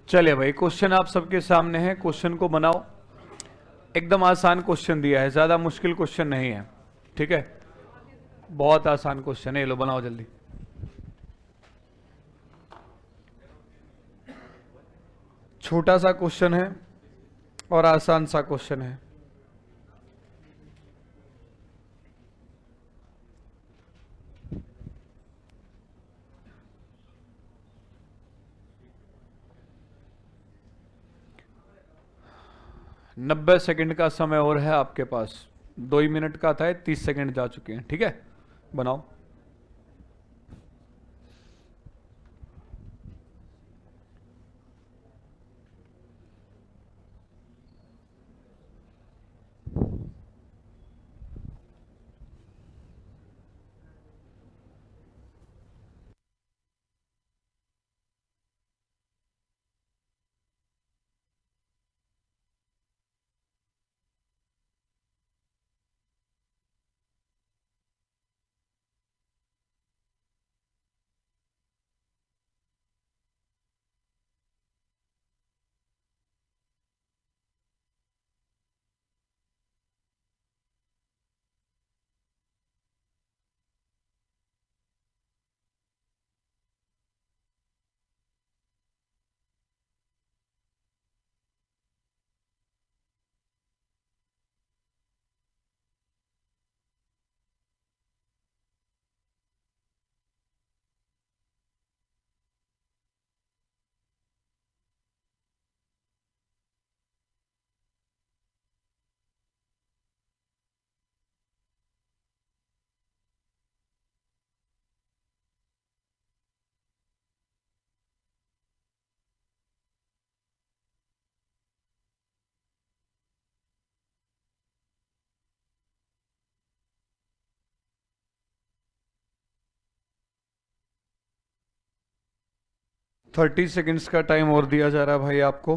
चलिए भाई, क्वेश्चन आप सबके सामने है, क्वेश्चन को बनाओ। एकदम आसान क्वेश्चन दिया है, ज्यादा मुश्किल क्वेश्चन नहीं है, ठीक है। बहुत आसान क्वेश्चन है, ये लो बनाओ जल्दी। छोटा सा क्वेश्चन है और आसान सा क्वेश्चन है। नब्बे सेकंड का समय और है आपके पास। 2 ही मिनट का था, 30 सेकंड जा चुके हैं, ठीक है। बनाओ। थर्टी सेकेंड्स का टाइम और दिया जा रहा है भाई आपको।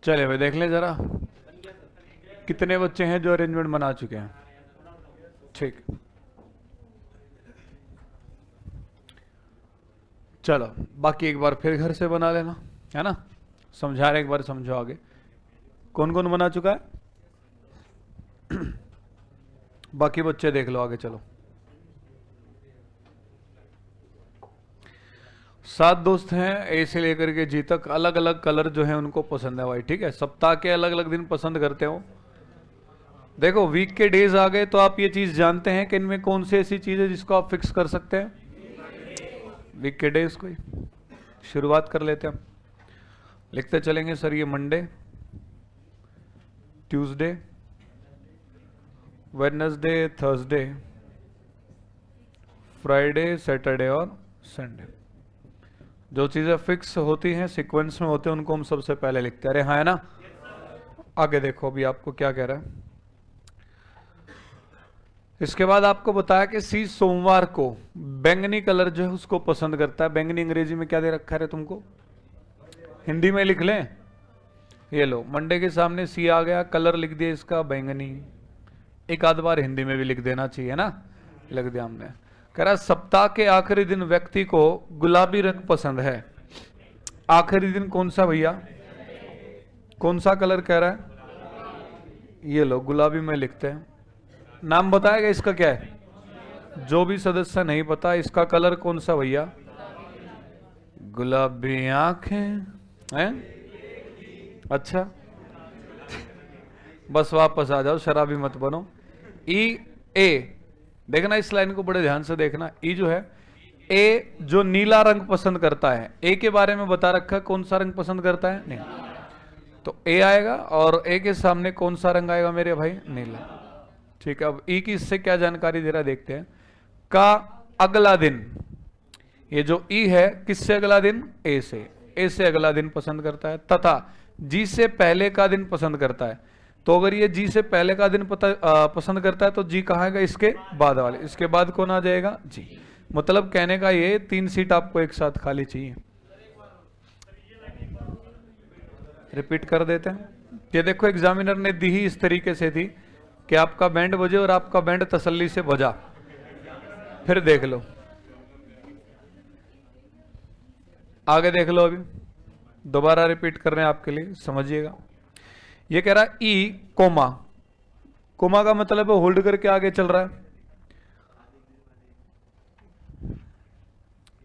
चलिए भाई, देख लें जरा कितने बच्चे हैं जो अरेंजमेंट बना चुके हैं। ठीक, चलो बाकी एक बार फिर घर से बना लेना, है ना। समझा रहे, एक बार समझो आगे। कौन कौन बना चुका है? बाकी बच्चे देख लो आगे, चलो। 7 दोस्त हैं, ए से लेकर के जी तक। अलग अलग कलर जो है उनको पसंद है भाई, ठीक है। सप्ताह के अलग अलग दिन पसंद करते हो। देखो, वीक के डेज आ गए तो आप ये चीज जानते हैं कि इनमें कौन सी ऐसी चीज है जिसको आप फिक्स कर सकते हैं। वीक के डेज को शुरुआत कर लेते हैं। लिखते चलेंगे सर, ये Monday, Tuesday, Wednesday, Thursday, Friday, Saturday और संडे। जो चीजें फिक्स होती हैं, सीक्वेंस में होते हैं, उनको हम सबसे पहले लिखते हैं। अरे हाँ, है ना। आगे देखो अभी आपको क्या कह रहा है। इसके बाद आपको बताया कि सी सोमवार को बैंगनी कलर जो है उसको पसंद करता है। बैंगनी अंग्रेजी में क्या दे रखा है तुमको? हिंदी में लिख लें। ये लो, मंडे के सामने सी आ गया, कलर लिख दिया इसका बैंगनी। एक आध बार हिंदी में भी लिख देना चाहिए ना, लिख दिया हमने। कह रहा सप्ताह के आखिरी दिन व्यक्ति को गुलाबी रंग पसंद है। आखिरी दिन कौन सा भैया? कौन सा कलर कह रहा है? ये लो, गुलाबी में लिखते हैं। नाम बताएगा इसका क्या है? जो भी सदस्य नहीं पता इसका कलर कौन सा भैया? गुलाबी आंखें हैं। अच्छा, बस वापस आ जाओ, शराबी मत बनो। ई ए, देखना इस लाइन को बड़े ध्यान से देखना। ई जो है, ए जो नीला रंग पसंद करता है। ए के बारे में बता रखा, कौन सा रंग पसंद करता है? नहीं, तो ए आएगा और ए के सामने कौन सा रंग आएगा मेरे भाई? नीला। ठीक है, अब ई की इससे क्या जानकारी दे रहा है देखते हैं। का अगला दिन, ये जो ई है किससे अगला दिन? ए से। ए से अगला दिन पसंद करता है। तथा जी से पहले का दिन पसंद करता है। तो अगर ये जी से पहले का दिन पसंद करता है तो जी कहाँ आएगा, इसके बाद वाले, इसके बाद कौन आ जाएगा, जी। मतलब कहने का ये 3 सीट आपको एक साथ खाली चाहिए। रिपीट कर देते हैं। ये देखो एग्जामिनर ने दी ही इस तरीके से थी कि आपका बैंड बजे और आपका बैंड तसल्ली से बजा। फिर देख लो, आगे देख लो, अभी दोबारा रिपीट कर रहे हैं आपके लिए, समझिएगा। ये कह रहा है ई कोमा, कोमा का मतलब है होल्ड करके आगे चल रहा है।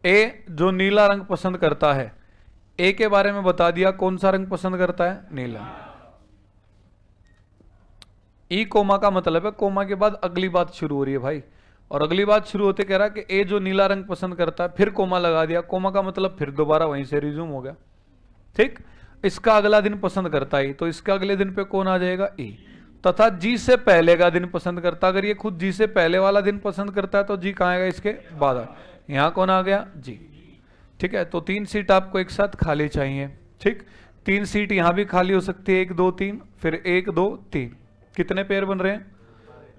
ए जो नीला रंग पसंद करता है, ए के बारे में बता दिया कौन सा रंग पसंद करता है, नीला। ई कोमा का मतलब है कोमा के बाद अगली बात शुरू हो रही है भाई, और अगली बात शुरू होते कह रहा कि ए जो नीला रंग पसंद करता है, फिर कोमा लगा दिया, कोमा का मतलब फिर दोबारा वहीं से रिज्यूम हो गया। ठीक, इसका अगला दिन पसंद करता है, तो इसका अगले दिन पे कौन आ जाएगा, ई। तथा जी से पहले का दिन पसंद करता, अगर ये खुद जी से पहले वाला दिन पसंद करता है तो जी कहाँ आएगा, इसके बाद। यहां कौन आ गया, जी। ठीक है, तो 3 सीट आपको एक साथ खाली चाहिए। ठीक, 3 सीट यहां भी खाली हो सकती है, 1 2 3, फिर 1 2 3, कितने पेयर बन रहे हैं,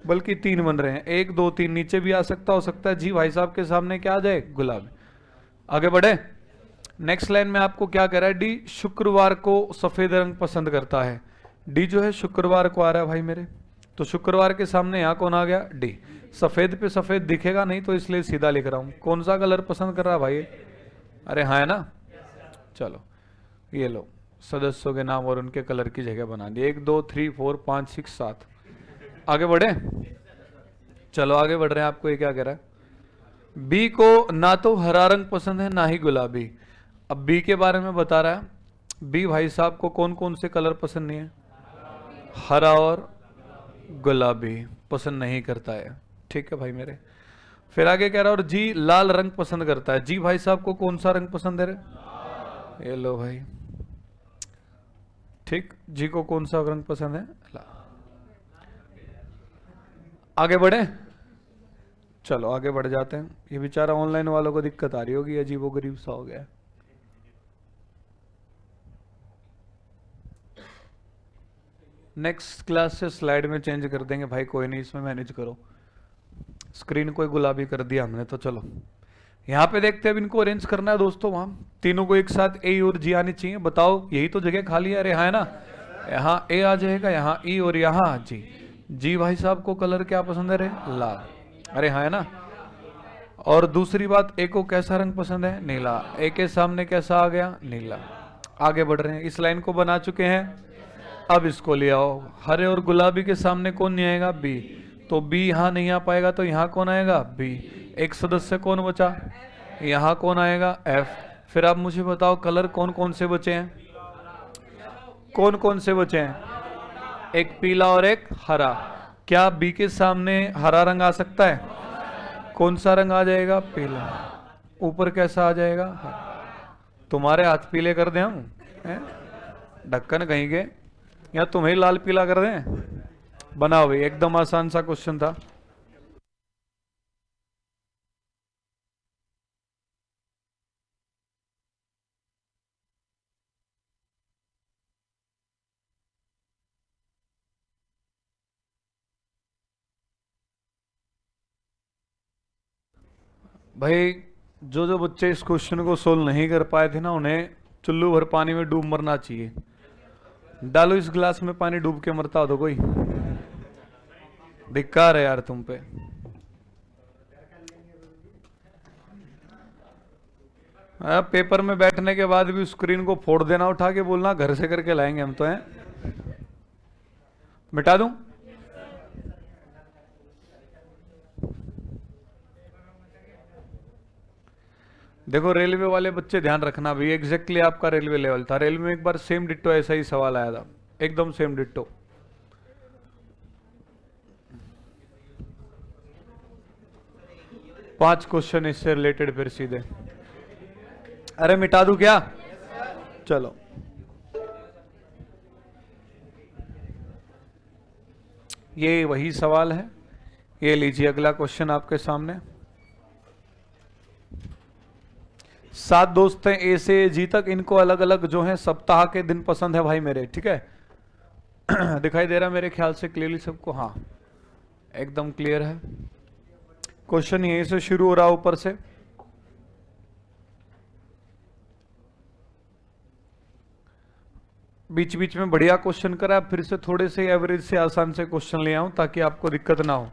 बल्कि 3 बन रहे हैं, 1 2 3, नीचे भी आ सकता, हो सकता है जी भाई साहब के सामने क्या आ जाए, गुलाब। आगे बढ़े, नेक्स्ट लाइन में आपको क्या कह रहा है, डी शुक्रवार को सफेद रंग पसंद करता है। डी जो है शुक्रवार को आ रहा है भाई मेरे, तो शुक्रवार के सामने यहां कौन आ गया, डी। सफेद पे सफेद दिखेगा नहीं तो इसलिए सीधा लिख रहा हूं। कौन सा कलर पसंद कर रहा है भाई, अरे हाँ है ना। चलो ये लो, सदस्यों के नाम और उनके कलर की जगह बना दी, 1 2 3 4 5 6 7। आगे बढ़े, चलो आगे बढ़ रहे हैं। आपको ये क्या कह रहा है, बी को ना तो हरा रंग पसंद है ना ही गुलाबी। अब बी के बारे में बता रहा है, बी भाई साहब को कौन कौन से कलर पसंद नहीं है, हरा और गुलाबी पसंद नहीं करता है। ठीक है भाई मेरे, फिर आगे कह रहा है और जी लाल रंग पसंद करता है। जी भाई साहब को कौन सा रंग पसंद है रे, ये लो भाई। ठीक, जी को कौन सा रंग पसंद है, लाल। आगे बढ़े, चलो आगे बढ़ जाते हैं। ये बेचारा ऑनलाइन वालों को दिक्कत आ रही होगी, अजीबो गरीब सा हो गया। नेक्स्ट क्लास से स्लाइड में चेंज कर देंगे भाई, कोई नहीं, इसमें मैनेज करो। स्क्रीन को गुलाबी कर दिया हमने, तो चलो यहाँ पे देखते हैं। अब इनको अरेंज करना है दोस्तों, वहां तीनों को एक साथ ए और जी आनी चाहिए। बताओ, यही तो जगह खाली है, अरे हाँ है ना। यहाँ ए आ जाएगा, यहाँ ई और यहाँ जी। जी भाई साहब को कलर क्या पसंद है रे, लाल, अरे हाँ है ना। और दूसरी बात, ए को कैसा रंग पसंद है, नीला। ए के सामने कैसा आ गया, नीला। आगे बढ़ रहे हैं, इस लाइन को बना चुके हैं। अब इसको ले आओ, हरे और गुलाबी के सामने कौन नहीं आएगा, बी। तो बी यहां नहीं आ पाएगा, तो यहां कौन आएगा, बी। एक सदस्य कौन बचा, यहां कौन आएगा, एफ। फिर आप मुझे बताओ कलर कौन कौन से बचे हैं, कौन कौन से बचे हैं, एक पीला और एक हरा। क्या बी के सामने हरा रंग आ सकता है, कौन सा रंग आ जाएगा, पीला। ऊपर कैसा आ जाएगा, हरा। तुम्हारे हाथ पीले कर दें हम, ढक्कन कहीं के, या तुम्हें लाल पीला कर दें। बनाओ भाई, एकदम आसान सा क्वेश्चन था। भाई जो जो बच्चे इस क्वेश्चन को सोल्व नहीं कर पाए थे ना, उन्हें चुल्लू भर पानी में डूब मरना चाहिए। डालो इस गिलास में पानी, डूब के मरता हो तो कोई, धिक्कार है यार तुम पे। पेपर में बैठने के बाद भी स्क्रीन को फोड़ देना, उठा के बोलना घर से करके लाएंगे हम तो हैं। मिटा दूं, देखो रेलवे वाले बच्चे ध्यान रखना भाई, एग्जैक्टली आपका रेलवे लेवल था। रेलवे में एक बार सेम डिट्टो ऐसा ही सवाल आया था, एकदम सेम डिट्टो। पांच क्वेश्चन इससे रिलेटेड फिर सीधे। अरे मिटा दूं क्या, चलो ये वही सवाल है। ये लीजिए अगला क्वेश्चन आपके सामने। 7 दोस्त हैं ए से जी तक, इनको अलग अलग जो है सप्ताह के दिन पसंद है भाई मेरे, ठीक है। दिखाई दे रहा है मेरे ख्याल से क्लियरली सबको? हाँ, एकदम क्लियर है। क्वेश्चन यहीं से शुरू हो रहा है ऊपर से। बीच बीच में बढ़िया क्वेश्चन करा, फिर से थोड़े से एवरेज से आसान से क्वेश्चन ले आऊं ताकि आपको दिक्कत ना हो।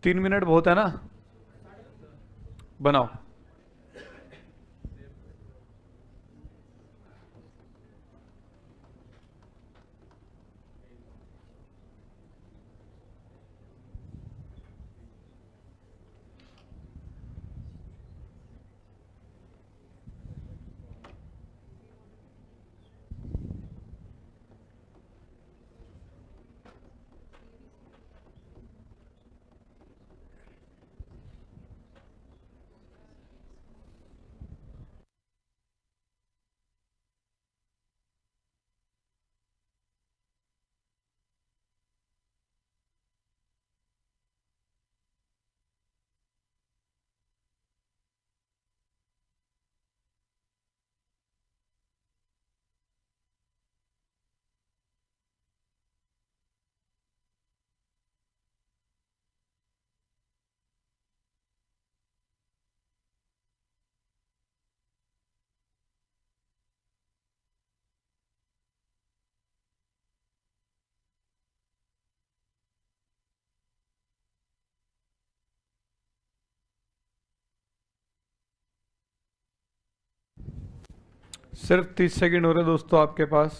3 मिनट बहुत है ना, बनाओ। सिर्फ 30 सेकंड हो रहे दोस्तों आपके पास।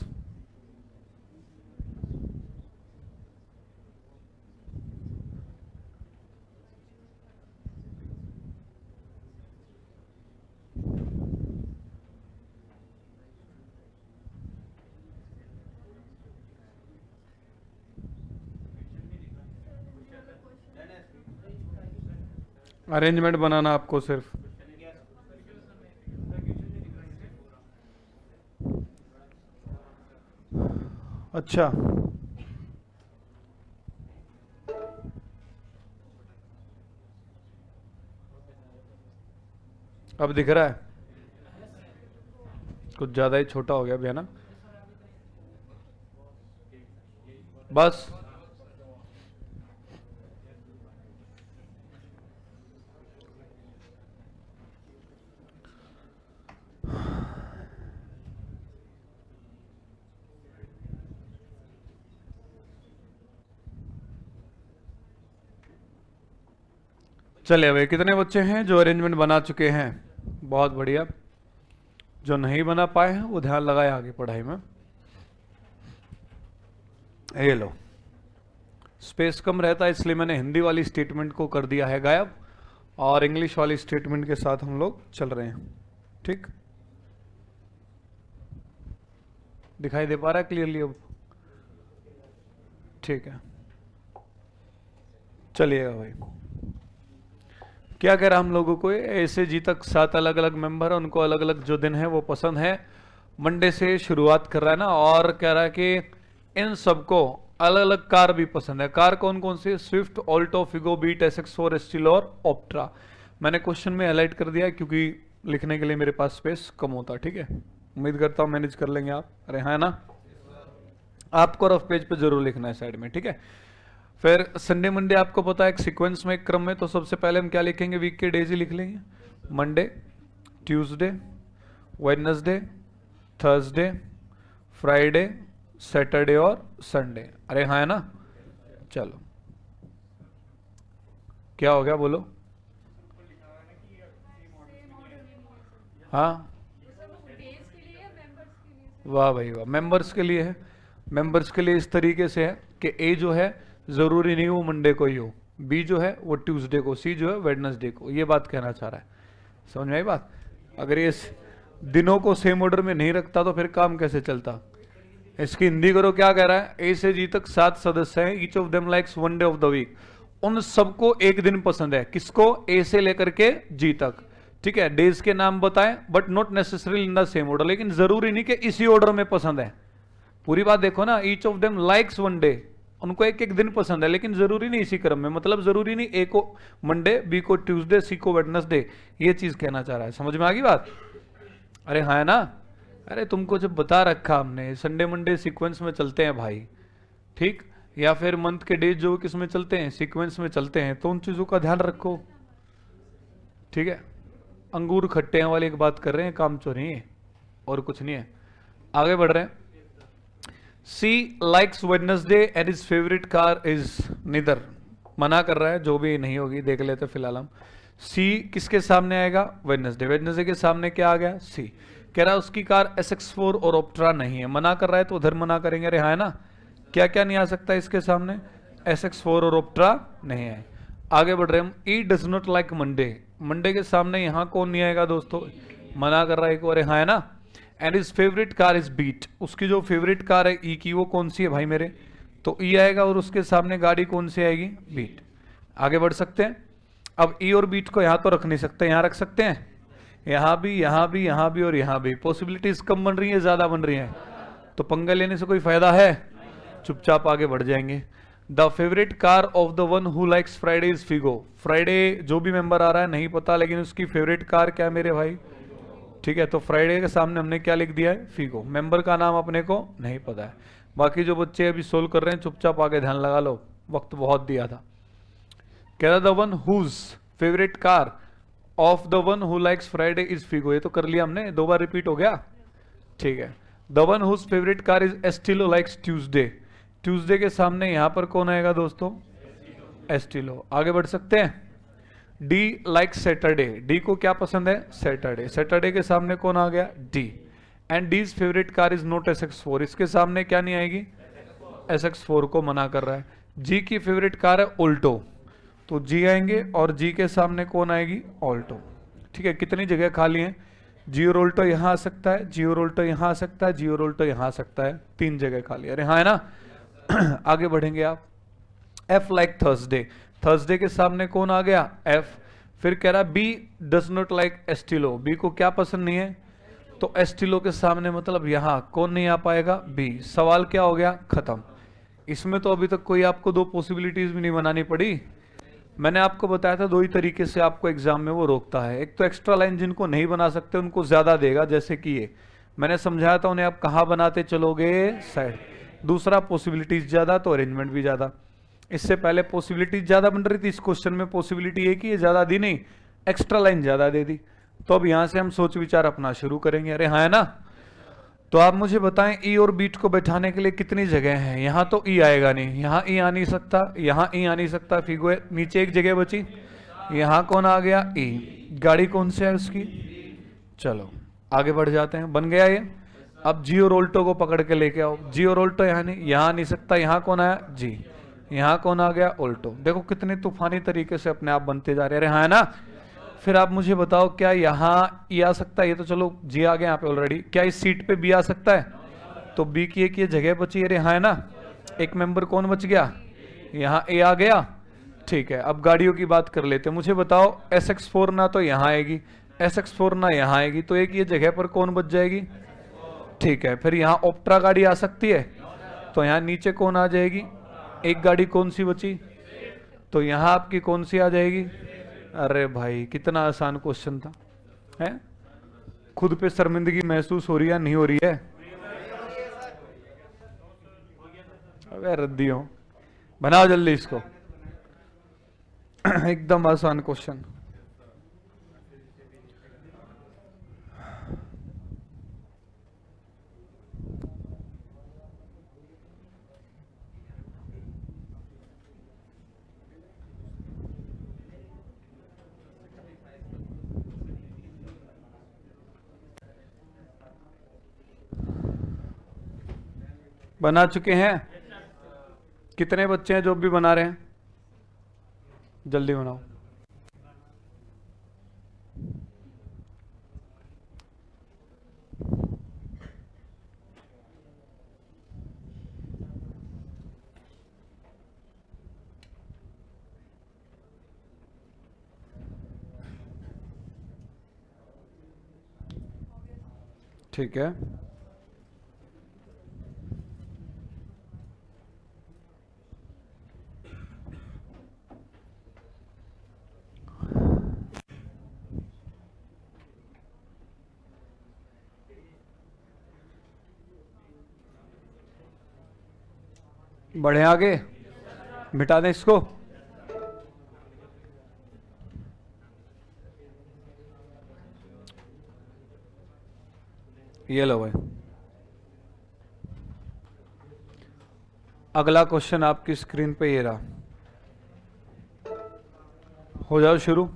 अरेंजमेंट बनाना आपको सिर्फ। अच्छा, अब दिख रहा है? कुछ ज्यादा ही छोटा हो गया भैया ना, बस। चलिए भाई, कितने बच्चे हैं जो अरेंजमेंट बना चुके हैं? बहुत बढ़िया। जो नहीं बना पाए हैं वो ध्यान लगाए आगे पढ़ाई में। ये लो, स्पेस कम रहता है इसलिए मैंने हिंदी वाली स्टेटमेंट को कर दिया है गायब, और इंग्लिश वाली स्टेटमेंट के साथ हम लोग चल रहे हैं। ठीक, दिखाई दे पा रहा है क्लियरली अब? ठीक है, चलिएगा भाई। क्या कह रहा हम लोगों को? ए से जी तक 7 अलग अलग मेंबर है, उनको अलग अलग जो दिन है वो पसंद है। मंडे से शुरुआत कर रहा है ना, और कह रहा है कि इन सबको अलग अलग कार भी पसंद है। कार कौन कौन सी? Swift, Alto, Figo, Beat, SX4, स्टील और ऑप्ट्रा। मैंने क्वेश्चन में हाईलाइट कर दिया क्योंकि लिखने के लिए मेरे पास स्पेस कम होता। ठीक है, उम्मीद करता हूँ मैनेज कर लेंगे आप। अरे हाँ ना, आपको रफ पेज पे जरूर लिखना है साइड में। ठीक है, फिर संडे मंडे आपको पता है एक सीक्वेंस में, एक क्रम में। तो सबसे पहले हम क्या लिखेंगे? वीक के डेज ही लिख लेंगे। Monday, Tuesday, Wednesday, Thursday, Friday, Saturday और संडे। अरे हाँ है ना, चलो। क्या हो गया बोलो? हाँ, वाह भाई वाह, मेंबर्स के लिए है। मेंबर्स के लिए इस तरीके से है कि ए जो है जरूरी नहीं वो मंडे को ही हो, बी जो है वो ट्यूसडे को, सी जो है वेडनेसडे को। ये बात कहना चाह रहा है, समझ में आई बात? अगर ये दिनों को सेम ऑर्डर में नहीं रखता तो फिर काम कैसे चलता? इसकी हिंदी करो, क्या कह रहा है? ए से जी तक 7 सदस्य हैं, each of them likes 1 day of the week. उन सबको एक दिन पसंद है। किसको? ए से लेकर के जी तक। ठीक है, डेज के नाम बताएं, but not necessary in the same order. लेकिन जरूरी नहीं कि इसी ऑर्डर में पसंद है। पूरी बात देखो ना, each of them likes 1 day, उनको एक एक दिन पसंद है, लेकिन जरूरी नहीं इसी क्रम में। मतलब जरूरी नहीं ए को मंडे, बी को ट्यूसडे, सी को वेडनेसडे। ये चीज कहना चाह रहा है, समझ में आ गई बात? अरे हाँ है ना, अरे तुमको जब बता रखा हमने संडे मंडे सीक्वेंस में चलते हैं भाई, ठीक, या फिर मंथ के डेज जो किस में चलते हैं, सीक्वेंस में चलते हैं, तो उन चीजों का ध्यान रखो, ठीक है। अंगूर खट्टे हैं वाली एक बात कर रहे हैं, काम चोरी है और कुछ नहीं है। आगे बढ़ रहे हैं। C likes Wednesday and his favourite car is neither, मना कर रहा है, जो भी नहीं होगी देख लेते फिलहाल हम। सी किसके सामने आएगा, वेडनेसडे, वेडनेसडे के सामने क्या आ गया, सी। कह रहा है उसकी कार SX4 और ऑप्ट्रा नहीं है, मना कर रहा है तो उधर मना करेंगे, अरे हाँ है ना, क्या क्या नहीं आ सकता इसके सामने, SX4 और ऑप्ट्रा नहीं है। आगे बढ़ रहे हम। E does not like Monday, Monday के सामने यहाँ कौन नहीं आएगा दोस्तों, मना कर रहा है एक और, हाँ है ना। And is favourite car is Beat, उसकी जो फेवरेट कार है ई की वो कौन सी है भाई मेरे, तो ई आएगा और उसके सामने गाड़ी कौन सी आएगी, बीट। आगे बढ़ सकते हैं। अब ई और बीट को यहां तो रख नहीं सकते, यहां रख सकते हैं, यहां भी, यहां भी, यहां भी और यहां भी। पॉसिबिलिटीज कम बन रही है ज्यादा बन रही है, तो पंगा लेने से कोई फायदा है, चुपचाप आगे बढ़ जाएंगे। The favourite car of the one who likes Friday is Figo, Friday जो भी मेंबर आ रहा है नहीं पता, लेकिन उसकी फेवरेट कार क्या है मेरे भाई, ठीक है। तो फ्राइडे के सामने हमने क्या लिख दिया है, फिगो। मेंबर का नाम अपने को नहीं पता है। बाकी जो बच्चे अभी सोल्व कर रहे हैं चुपचाप आगे ध्यान लगा लो, वक्त बहुत दिया था। कह रहा the one whose favourite car of the one who likes Friday is Figo, ये तो कर लिया हमने, दो बार रिपीट हो गया, ठीक है। The one whose favourite car is Estilo likes Tuesday, Tuesday के सामने यहां पर कौन आएगा दोस्तों, एस्टिलो। आगे बढ़ सकते हैं। डी लाइक सैटरडे, डी को क्या पसंद है, सैटरडे, सैटरडे के सामने कौन आ गया, D. And D's favourite car is not SX4, इसके सामने क्या नहीं आएगी, SX4 को मना कर रहा है। जी की फेवरेट कार है ऑल्टो, तो जी आएंगे और जी के सामने कौन आएगी, ऑल्टो, ठीक है। कितनी जगह खाली है, जी और ऑल्टो यहां आ सकता है, जी और ऑल्टो यहां आ सकता है, जी और ऑल्टो यहां आ सकता है, तीन जगह खाली है, अरे हाँ है ना। आगे बढ़ेंगे आप। एफ लाइक थर्सडे, थर्सडे के सामने कौन आ गया, एफ। फिर कह रहा B does not like Estilo, B को क्या पसंद नहीं है, तो एस्टिलो के सामने मतलब यहां कौन नहीं आ पाएगा, बी। सवाल क्या हो गया, खत्म। इसमें तो अभी तक कोई आपको दो पॉसिबिलिटीज भी नहीं बनानी पड़ी, मैंने आपको बताया था दो ही तरीके से आपको एग्जाम में वो रोकता है। एक तो एक्स्ट्रा लाइन जिनको नहीं बना सकते उनको ज्यादा देगा, जैसे कि ये मैंने समझाया था उन्हें आप कहाँ बनाते चलोगे, साइड। दूसरा पॉसिबिलिटीज ज्यादा तो अरेंजमेंट भी ज्यादा। इससे पहले पॉसिबिलिटीज ज्यादा बन रही थी, इस क्वेश्चन में पॉसिबिलिटी एक ही है, ज्यादा दी नहीं, एक्स्ट्रा लाइन ज्यादा दे दी। तो अब यहां से हम सोच विचार अपना शुरू करेंगे, अरे हाँ है ना। तो आप मुझे बताएं ई और बीट को बैठाने के लिए कितनी जगह है, यहां तो ई आएगा नहीं, यहां ई आ नहीं सकता, यहां ई आ नहीं सकता, फिगो नीचे एक जगह बची, यहां कौन आ गया, ई। गाड़ी कौन सी है उसकी, चलो आगे बढ़ जाते हैं, बन गया ये। अब जी और ऑल्टो को पकड़ के लेके आओ, जी और ऑल्टो यहाँ नहीं, यहाँ नहीं सकता, यहाँ कौन आया, जी। यहाँ कौन आ गया, ऑल्टो। देखो कितने तूफानी तरीके से अपने आप बनते जा रहे हैं, हाँ है ना। फिर आप मुझे बताओ क्या यहाँ ये आ सकता है, ये तो चलो जी आ गया यहाँ पे ऑलरेडी, क्या इस सीट पे बी आ सकता है, तो बी की एक ये जगह बची है, हाँ है ना। एक मेंबर कौन बच गया, यहाँ ए आ गया, ठीक है। अब गाड़ियों की बात कर लेते हैं, मुझे बताओ SX4 ना तो यहाँ आएगी, SX4 ना यहाँ आएगी, तो एक ये जगह पर कौन बच जाएगी, ठीक है। फिर यहाँ ऑप्ट्रा गाड़ी आ सकती है, तो यहाँ नीचे कौन आ जाएगी, एक गाड़ी कौन सी बची, तो यहाँ आपकी कौन सी आ जाएगी। अरे भाई कितना आसान क्वेश्चन था, है। खुद पे शर्मिंदगी महसूस हो रही है, नहीं हो रही है, अबे रद्दियों, बनाओ जल्दी इसको। एकदम आसान क्वेश्चन। बना चुके हैं, कितने बच्चे हैं जो भी बना रहे हैं, जल्दी बनाओ। ठीक है, बढ़े आगे, मिटा दें इसको। ये लो भाई, अगला क्वेश्चन आपकी स्क्रीन पे ये रहा, हो जाओ शुरू।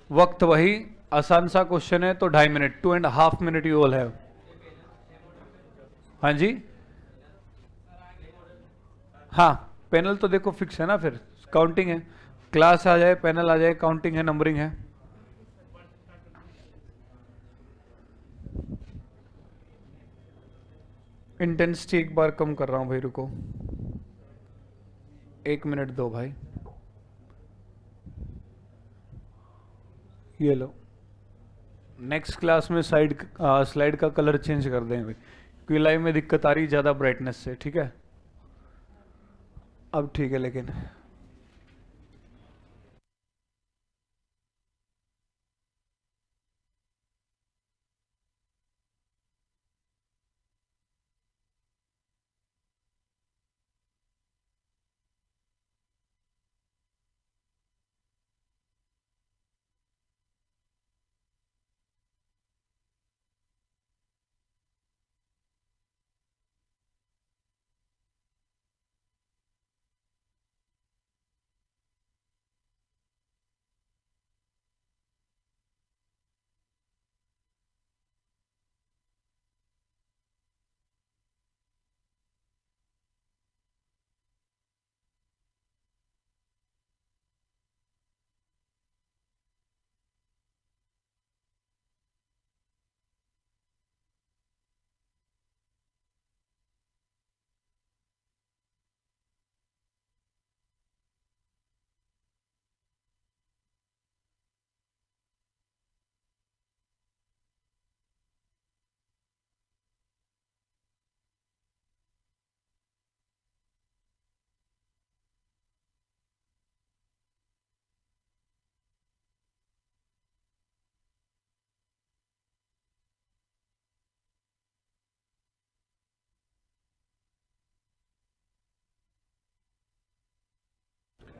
वक्त वही, आसान सा क्वेश्चन है तो 2.5 minute, 2.5 minute you all have. हाँ जी, हाँ पैनल तो देखो फिक्स है ना, फिर काउंटिंग है, क्लास आ जाए पैनल आ जाए, काउंटिंग है, नंबरिंग है। इंटेंसिटी एक बार कम कर रहा हूं भाई, रुको 1 मिनट दो भाई। ये लो, नेक्स्ट क्लास में स्लाइड का कलर चेंज कर दें भाई, क्योंकि लाइव में दिक्कत आ रही ज़्यादा ब्राइटनेस से, ठीक है। अब ठीक है, लेकिन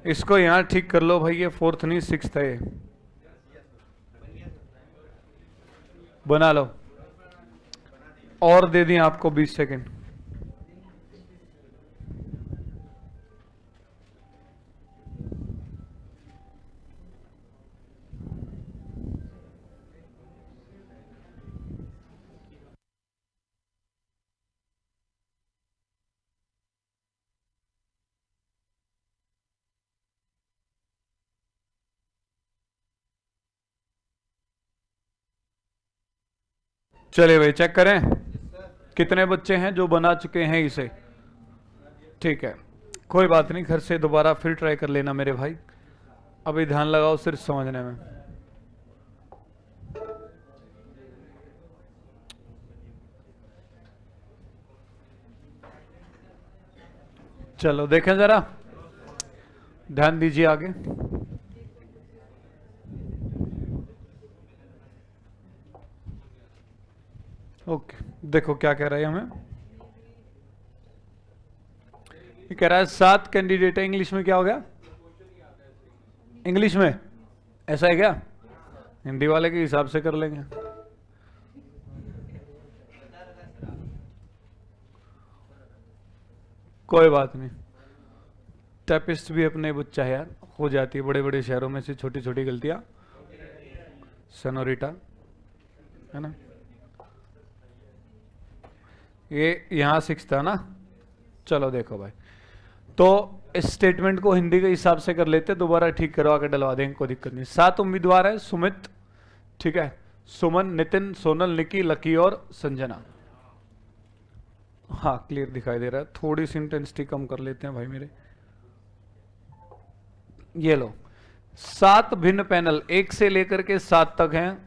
इसको यहाँ ठीक कर लो भाई, ये 4th नहीं 6th है, ये बना लो। और दे दिए आपको 20 सेकेंड। चलिए भाई चेक करें कितने बच्चे हैं जो बना चुके हैं इसे, ठीक है। कोई बात नहीं, घर से दोबारा फिर ट्राई कर लेना मेरे भाई, अभी ध्यान लगाओ सिर्फ समझने में। चलो देखें जरा, ध्यान दीजिए आगे। ओके, देखो क्या कह रहा है हमें, ये कह रहा है 7 कैंडिडेट है, इंग्लिश में क्या हो गया, इंग्लिश में ऐसा है क्या, हिंदी वाले के हिसाब से कर लेंगे। कोई बात नहीं, टाइपिस्ट भी अपने बच्चा है यार, हो जाती है बड़े बड़े शहरों में से छोटी छोटी गलतियां, सनोरिटा है ना। ये यहाँ 6 था ना। चलो देखो भाई, तो इस स्टेटमेंट को हिंदी के हिसाब से कर लेते, दोबारा ठीक करवा के डलवा देंगे, कोई दिक्कत नहीं। 7 उम्मीदवार है, सुमित, ठीक है, सुमन, नितिन, सोनल, निकी, लकी और संजना। हाँ क्लियर दिखाई दे रहा है, थोड़ी सी इंटेंसिटी कम कर लेते हैं भाई मेरे। ये लो, 7 भिन्न पैनल 1 से लेकर के 7 तक हैं,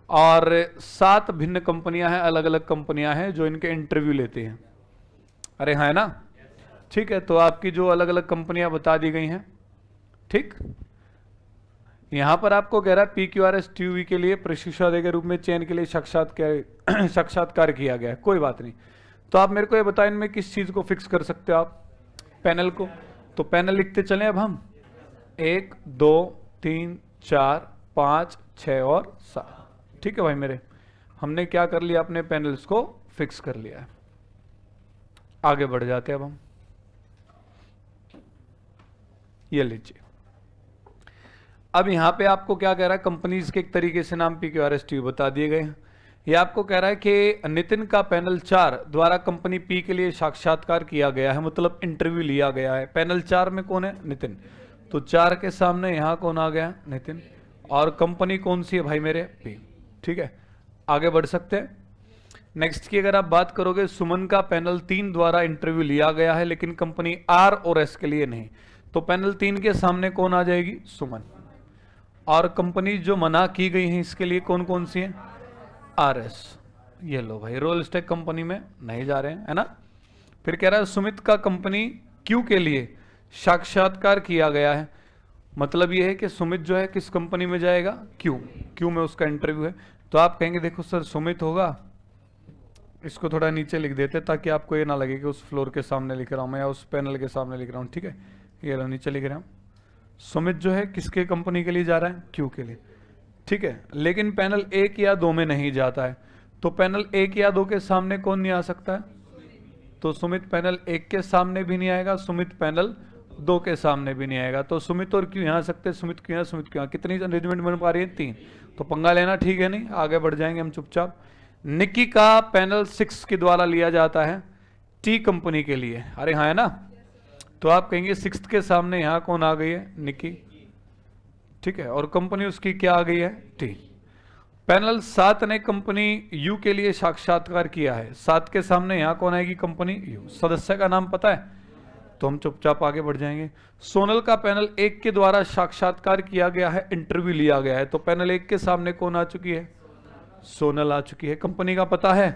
और 7 भिन्न कंपनियां हैं, अलग अलग कंपनियां हैं जो इनके इंटरव्यू लेते हैं। अरे हाँ है ना, ठीक है। तो आपकी जो अलग अलग कंपनियां बता दी गई हैं, ठीक। यहां पर आपको कह रहा है PQRS TUV के लिए प्रशिक्षुता के रूप में चयन के लिए साक्षात्कार किया गया है, कोई बात नहीं। तो आप मेरे को ये बताएं इनमें किस चीज को फिक्स कर सकते हो आप? पैनल को। तो पैनल लिखते चलें अब हम, 1 2 3 4 5 6 और 7। ठीक है भाई मेरे, हमने क्या कर लिया, अपने पैनल्स को फिक्स कर लिया है। आगे बढ़ जाते हैं अब हम। ये लीजिए, अब यहां पे आपको क्या कह रहा है, कंपनीज के एक तरीके से नाम PQRSTU बता दिए गए हैं। ये आपको कह रहा है कि नितिन का पैनल 4 द्वारा कंपनी पी के लिए साक्षात्कार किया गया है, मतलब इंटरव्यू लिया गया है। पैनल 4 में कौन है? नितिन। तो 4 के सामने यहां कौन आ गया? नितिन। और कंपनी कौन सी है भाई मेरे? पी। ठीक है, आगे बढ़ सकते हैं। नेक्स्ट की अगर आप बात करोगे, सुमन का पैनल 3 द्वारा इंटरव्यू लिया गया है लेकिन कंपनी आर और एस के लिए नहीं। तो पैनल 3 के सामने कौन आ जाएगी? सुमन। और कंपनी जो मना की गई है इसके लिए कौन कौन सी है? RS। ये लो भाई, रोल स्टेक कंपनी में नहीं जा रहे हैं, है ना। फिर कह रहा है सुमित का कंपनी क्यू के लिए साक्षात्कार किया गया है, मतलब ये है कि सुमित जो है किस कंपनी में जाएगा? क्यू। क्यू में उसका इंटरव्यू है। तो आप कहेंगे देखो सर सुमित होगा, इसको थोड़ा नीचे लिख देते ताकि आपको ये ना लगे कि उस फ्लोर के सामने लिख रहा हूं मैं या उस पैनल के सामने लिख रहा हूं। ठीक है, ये लो नीचे लिख रहा हूं। सुमित जो है किसके कंपनी के लिए जा रहा है? क्यू के लिए। ठीक है, लेकिन पैनल 1 या 2 में नहीं जाता है। तो पैनल 1 या 2 के सामने कौन नहीं आ सकता है? तो सुमित पैनल 1 के सामने भी नहीं आएगा, सुमित पैनल 2 के सामने भी नहीं आएगा। तो सुमित और क्यों यहाँ सकते? सुमित क्यों यहाँ, सुमित क्यों यहाँ? कितनी अरेंजमेंट बन पा रही है? 3। तो पंगा लेना ठीक है नहीं, आगे बढ़ जाएंगे हम चुपचाप। निकी का पैनल 6 के द्वारा लिया जाता है टी कंपनी के लिए। अरे हाँ है ना। तो आप कहेंगे 6 के सामने यहाँ कौन आ गई है? निकी। ठीक है, और कंपनी उसकी क्या आ गई है? टी। पैनल 7 ने कंपनी यू के लिए साक्षात्कार किया है, 7 के सामने यहां कौन आएगी? Company you. सदस्य का नाम पता है? तो हम चुपचाप आगे बढ़ जाएंगे। सोनल का पैनल 1 के द्वारा साक्षात्कार किया गया है, इंटरव्यू लिया गया है। तो पैनल 1 के सामने कौन आ चुकी है? सोनल आ चुकी है। कंपनी का पता है,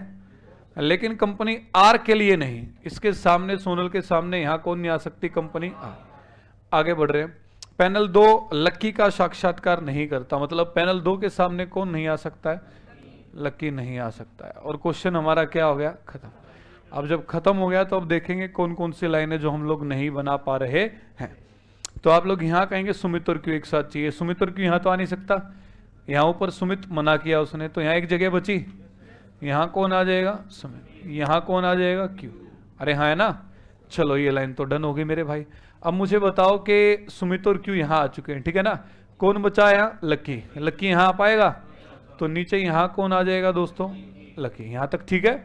लेकिन कंपनी आर के लिए नहीं। इसके सामने, सोनल के सामने यहां कौन नहीं आ सकती? Company R. आगे बढ़ रहे हैं। पैनल 2 लक्की का साक्षात्कार नहीं करता, मतलब पैनल 2 के सामने कौन नहीं आ सकता है? लक्की नहीं आ सकता है। और क्वेश्चन हमारा क्या हो गया? खत्म। अब जब खत्म हो गया तो अब देखेंगे कौन कौन सी लाइनें जो हम लोग नहीं बना पा रहे हैं। तो आप लोग यहां कहेंगे सुमित और क्यों एक साथ चाहिए। सुमित और क्यों यहां तो आ नहीं सकता, यहां ऊपर सुमित मना किया उसने, तो यहां एक जगह बची, यहां कौन आ जाएगा? सुमित। यहां कौन आ जाएगा? क्यों। अरे हाँ है ना। चलो ये लाइन तो डन हो गई मेरे भाई। अब मुझे बताओ कि सुमित और क्यों यहां आ चुके हैं, ठीक है ना। कौन बचा यहाँ? लक्की। लक्की यहां आ पाएगा, तो नीचे यहां कौन आ जाएगा दोस्तों? लक्की। यहां तक ठीक है,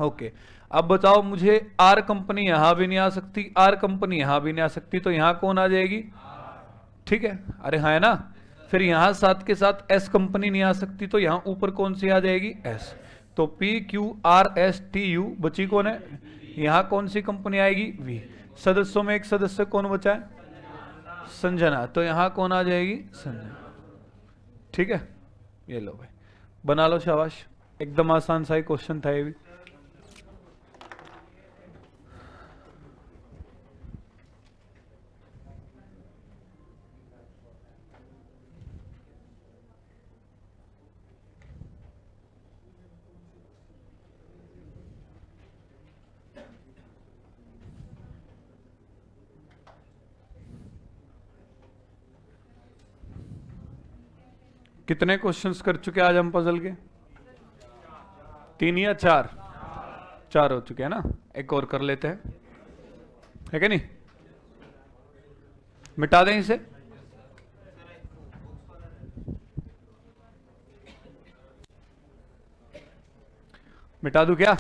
ओके। अब बताओ मुझे, आर कंपनी यहां भी नहीं आ सकती, आर कंपनी यहां भी नहीं आ सकती, तो यहां कौन आ जाएगी? ठीक है, अरे हाँ है ना। फिर यहां साथ के साथ एस कंपनी नहीं आ सकती, तो यहां ऊपर कौन सी आ जाएगी? एस। तो PQRSTU बची कौन है? यहां कौन सी कंपनी आएगी? वी। सदस्यों में एक सदस्य कौन बचा है? संजना। तो यहां कौन आ जाएगी? संजना। ठीक है, ये लो भाई, बना लो, शाबाश। एकदम आसान सा ही क्वेश्चन था ये भी। कितने क्वेश्चंस कर चुके आज हम पजल के? 3 या 4? 4 हो चुके हैं ना। एक और कर लेते हैं, है क्या नहीं? मिटा दें इसे। मिटा दूं क्या?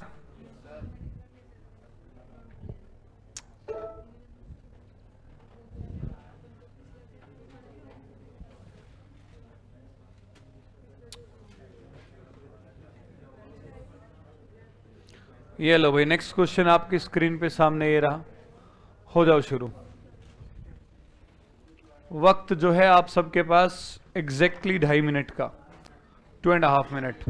ये लो भाई, नेक्स्ट क्वेश्चन आपकी स्क्रीन पे सामने ये रहा। हो जाओ शुरू। वक्त जो है आप सबके पास एग्जैक्टली 2.5 मिनट का, 2.5 मिनट।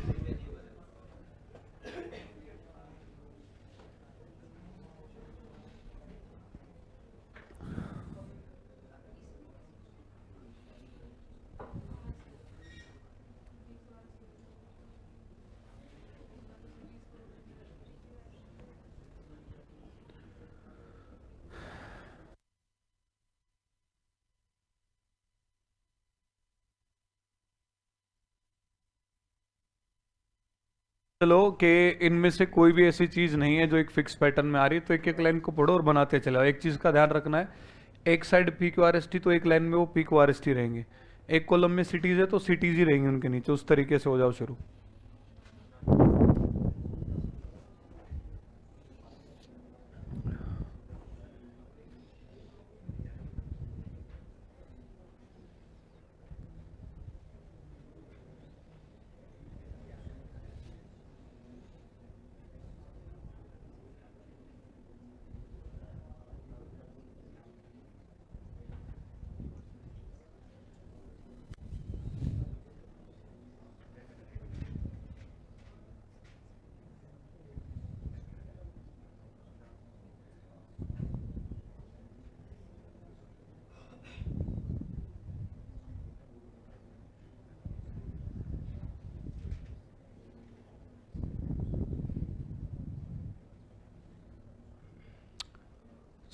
चलो कि इनमें से कोई भी ऐसी चीज नहीं है जो एक फिक्स पैटर्न में आ रही है, तो एक एक लाइन को पढ़ो और बनाते चले जाओ। एक चीज का ध्यान रखना है, एक side P Q R S T, तो एक लाइन में वो P Q R S T रहेंगे। एक कॉलम में सिटीज है तो सिटीज ही रहेंगी उनके नीचे। उस तरीके से हो जाओ शुरू।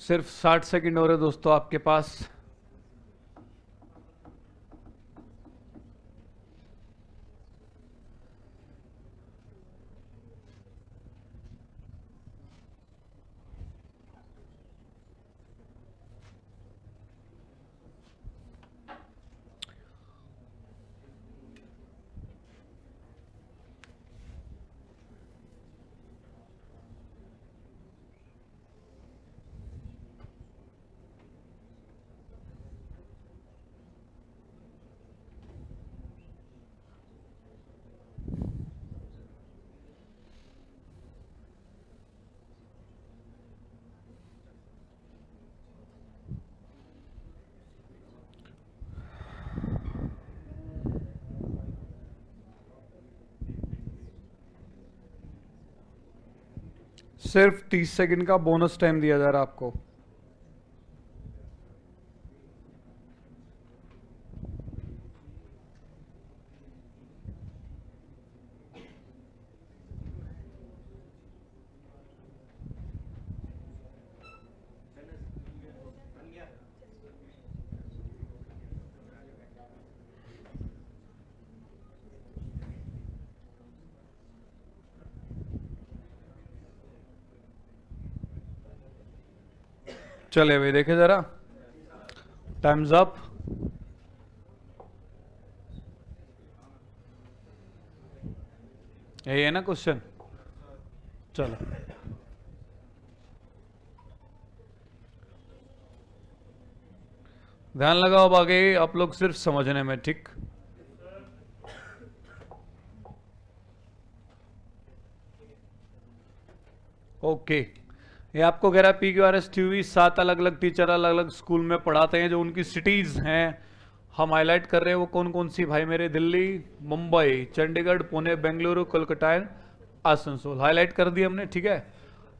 सिर्फ 60 सेकंड हो रहे दोस्तों आपके पास। सिर्फ 30 सेकंड का बोनस टाइम दिया जा रहा है आपको। चले भाई देखे जरा, टाइम्स अप। यही है ना क्वेश्चन? चलो ध्यान लगाओ, अब आगे आप लोग सिर्फ समझने में, ठीक? ओके। ये आपको कह रहा है P Q R S T V 7 अलग अलग टीचर अलग अलग स्कूल में पढ़ाते हैं। जो उनकी सिटीज हैं हम हाईलाइट कर रहे हैं, वो कौन कौन सी भाई मेरे? दिल्ली, मुंबई, चंडीगढ़, पुणे, बेंगलुरु, कोलकाता एंड आसनसोल हाईलाइट कर दिए हमने, ठीक है?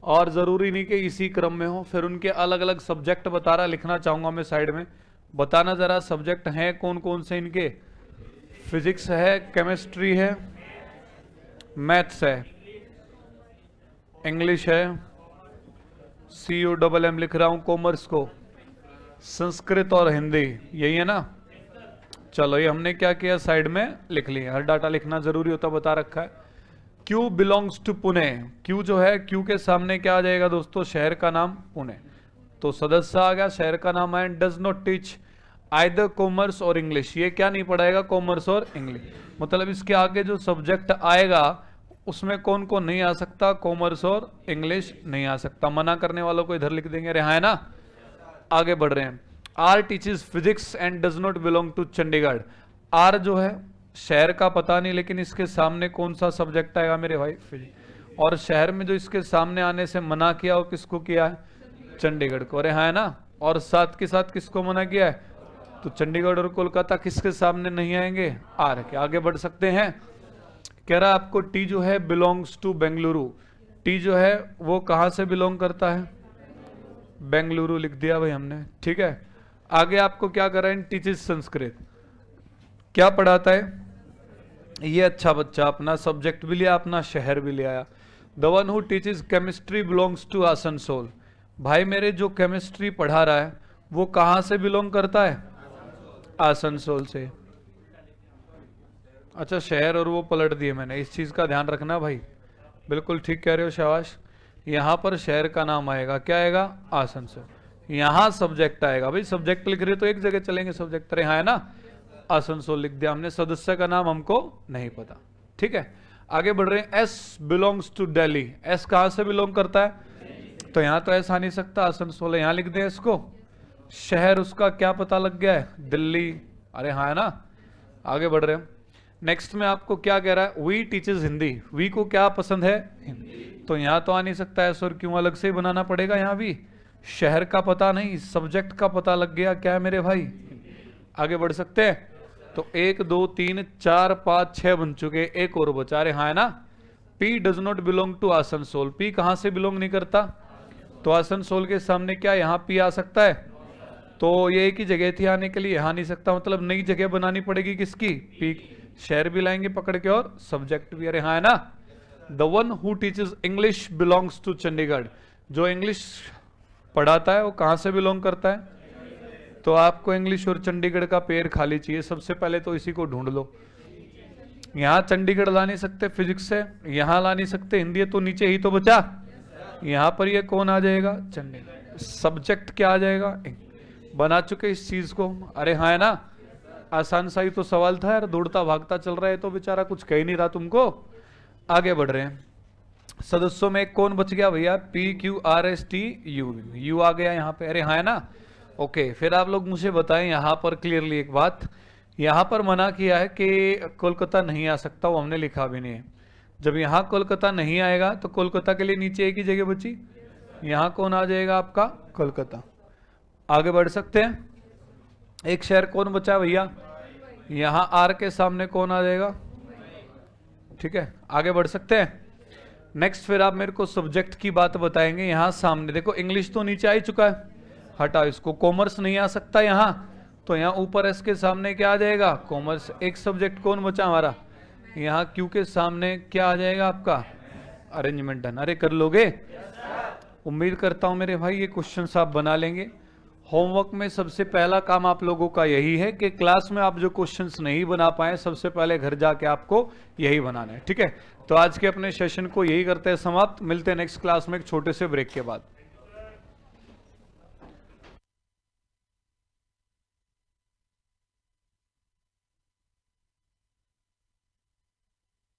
और ज़रूरी नहीं कि इसी क्रम में हो। फिर उनके अलग अलग सब्जेक्ट बता रहा, लिखना चाहूँगा मैं साइड में। बताना ज़रा सब्जेक्ट हैं कौन कौन से इनके। फिजिक्स है, केमिस्ट्री है, मैथ्स है, इंग्लिश है, CUMM लिख रहा हूँ कॉमर्स को, संस्कृत और हिंदी, यही है ना? चलो ये हमने क्या किया, साइड में लिख लिया। हर डाटा लिखना जरूरी होता, बता रखा है। Q belongs to Pune. Q जो है, क्यू के सामने क्या आ जाएगा दोस्तों? शहर का नाम पुणे, तो सदस्य आ गया, शहर का नाम है। Does not teach either commerce और इंग्लिश, ये क्या नहीं पढ़ाएगा? कॉमर्स और इंग्लिश। मतलब इसके आगे जो सब्जेक्ट आएगा उसमें कौन कौन नहीं आ सकता? कॉमर्स और इंग्लिश नहीं आ सकता। मना करने वालों को इधर लिख देंगे, अरे हाँ है ना? आगे बढ़ रहे हैं। R teaches physics and does not belong to Chandigarh. R जो है शहर का पता नहीं, लेकिन इसके सामने कौन सा सब्जेक्ट आएगा मेरे भाई? फिजिक्स। और शहर में जो इसके सामने आने से मना किया, वो किसको किया है? चंडीगढ़ को, अरे हाँ है ना? और साथ के साथ किसको मना किया है? तो चंडीगढ़ और कोलकाता किसके सामने नहीं आएंगे? आर के। आगे बढ़ सकते हैं। कह रहा आपको टी जो है बिलोंग्स टू बेंगलुरु। टी जो है वो कहां से बिलोंग करता है? बेंगलुरु लिख दिया भाई हमने, ठीक है? आगे आपको क्या कर रहा है? टीचेस संस्कृत, क्या पढ़ाता है? ये अच्छा बच्चा अपना सब्जेक्ट भी लिया, अपना शहर भी ले आया। The one who teaches chemistry belongs to Asansol. भाई मेरे जो केमिस्ट्री पढ़ा रहा है वो कहां से बिलोंग करता है? आसनसोल से। अच्छा शहर और वो पलट दिए मैंने, इस चीज का ध्यान रखना भाई। बिल्कुल ठीक कह रहे हो, शाबाश। यहाँ पर शहर का नाम आएगा, क्या आएगा? आसनसोल। यहाँ सब्जेक्ट आएगा, भाई सब्जेक्ट लिख रहे तो एक जगह चलेंगे सब्जेक्ट, यहाँ है ना, आसनसोल लिख दिया हमने, सदस्य का नाम हमको नहीं पता। ठीक है, आगे बढ़ रहे हैं। S belongs to Delhi, S कहां से बिलोंग करता है? तो यहां तो एस आ नहीं सकता, आसनसोल है, यहां लिख दें इसको। शहर उसका क्या पता लग गया है? दिल्ली। अरे हाँ है ना। आगे बढ़ रहे हैं। नेक्स्ट में आपको क्या कह रहा है? वी टीचर्स हिंदी, वी को क्या पसंद है? हिंदी। तो यहां तो आ नहीं सकता है और क्यों, अलग से ही बनाना पड़ेगा। यहां भी शहर का पता नहीं, सब्जेक्ट का पता लग गया, क्या है मेरे भाई? आगे बढ़ सकते हैं। तो 1 2 3 4 5 6 बन चुके, एक और बचा रहे, हाँ है ना। P does not belong to Asansol, P कहां से बिलोंग नहीं करता? तो आसनसोल के सामने क्या यहाँ पी आ सकता है? तो ये एक ही जगह थी आने के लिए, यहाँ नहीं सकता, मतलब नई जगह बनानी पड़ेगी किसकी? पी। शहर भी लाएंगे पकड़ के और सब्जेक्ट भी, अरे हाँ है ना। The one who teaches English belongs to Chandigarh, जो इंग्लिश पढ़ाता है वो कहां से बिलोंग करता है? तो आपको इंग्लिश और चंडीगढ़ का पेड़ खाली चाहिए, सबसे पहले तो इसी को ढूंढ लो। यहां चंडीगढ़ ला नहीं सकते फिजिक्स से, यहां ला नहीं सकते हिंदी, तो नीचे ही तो बचा। यहां पर ये कौन आ जाएगा? चंडीगढ़। सब्जेक्ट क्या आ जाएगा? बना चुके इस चीज को, अरे हाँ है ना। आसान सा ही तो सवाल था यार, दौड़ता भागता चल रहा है तो बेचारा कुछ कह ही नहीं रहा तुमको। आगे बढ़ रहे हैं। सदस्यों में कौन बच गया भैया? P Q R S T U, U आ गया यहाँ पे, अरे हाँ है ना। ओके, फिर आप लोग मुझे बताएं यहाँ पर क्लियरली एक बात, यहाँ पर मना किया है कि कोलकाता नहीं आ सकता, वो हमने लिखा भी नहीं है। जब यहाँ कोलकाता नहीं आएगा तो कोलकाता के लिए नीचे एक ही जगह बची, यहाँ कौन आ जाएगा आपका? कोलकाता। आगे बढ़ सकते हैं। एक शहर कौन बचा भैया? यहाँ आर के सामने कौन आ जाएगा? ठीक है, आगे बढ़ सकते हैं। नेक्स्ट फिर आप मेरे को सब्जेक्ट की बात बताएंगे। यहाँ सामने देखो, इंग्लिश तो नीचे आ ही चुका है, हटा इसको। कॉमर्स नहीं आ सकता यहाँ, तो यहाँ ऊपर इसके सामने क्या आ जाएगा? कॉमर्स। एक सब्जेक्ट कौन बचा हमारा? यहाँ क्यू के सामने क्या आ जाएगा आपका? अरेंजमेंट। डन, अरे कर लोगे? उम्मीद करता हूँ मेरे भाई ये क्वेश्चन आप बना लेंगे। होमवर्क में सबसे पहला काम आप लोगों का यही है कि क्लास में आप जो क्वेश्चंस नहीं बना पाए, सबसे पहले घर जाके आपको यही बनाना है। ठीक है, तो आज के अपने सेशन को यही करते हैं समाप्त। मिलते हैं नेक्स्ट क्लास में एक छोटे से ब्रेक के बाद।